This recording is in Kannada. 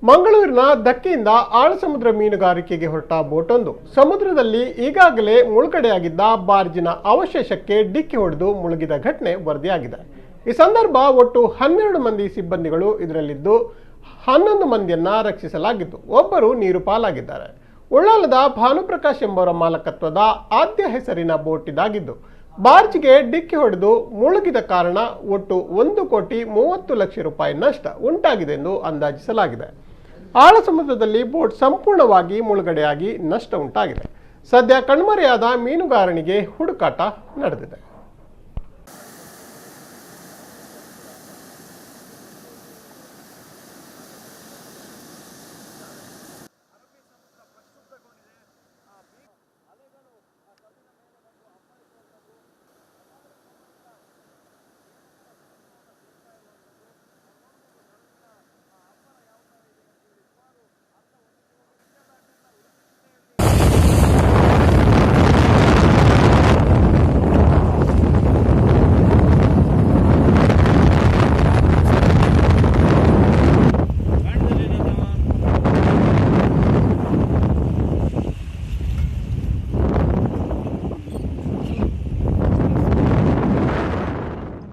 ಮಂಗಳೂರಿನ ಧಕ್ಕೆಯಿಂದ ಆಳಸಮುದ್ರ ಮೀನುಗಾರಿಕೆಗೆ ಹೊರಟ ಬೋಟೊಂದು ಸಮುದ್ರದಲ್ಲಿ ಈಗಾಗಲೇ ಮುಳುಗಡೆಯಾಗಿದ್ದ ಬಾರ್ಜಿನ ಅವಶೇಷಕ್ಕೆ ಡಿಕ್ಕಿ ಹೊಡೆದು ಮುಳುಗಿದ ಘಟನೆ ವರದಿಯಾಗಿದೆ. ಈ ಸಂದರ್ಭ ಒಟ್ಟು 12 ಮಂದಿ ಸಿಬ್ಬಂದಿಗಳು ಇದರಲ್ಲಿದ್ದು 11 ಮಂದಿಯನ್ನ ರಕ್ಷಿಸಲಾಗಿದ್ದು ಒಬ್ಬರು ನೀರು ಪಾಲಾಗಿದ್ದಾರೆ. ಉಳ್ಳಾಲದ ಭಾನುಪ್ರಕಾಶ್ ಎಂಬವರ ಮಾಲಕತ್ವದ ಆದ್ಯ ಹೆಸರಿನ ಬೋಟ್ ಇದಾಗಿದ್ದು ಬಾರ್ಜ್ಗೆ ಡಿಕ್ಕಿ ಹೊಡೆದು ಮುಳುಗಿದ ಕಾರಣ ಒಟ್ಟು 1,30,30,00,000 ರೂಪಾಯಿ ನಷ್ಟ ಉಂಟಾಗಿದೆ ಎಂದು ಅಂದಾಜಿಸಲಾಗಿದೆ. ಆಳ ಸಮುದ್ರದಲ್ಲಿ ಬೋಟ್ ಸಂಪೂರ್ಣವಾಗಿ ಮುಳುಗಡೆಯಾಗಿ ನಷ್ಟ ಉಂಟಾಗಿದೆ. ಸದ್ಯ ಕಣ್ಮರೆಯಾದ ಮೀನುಗಾರನಿಗೆ ಹುಡುಕಾಟ ನಡೆದಿದೆ.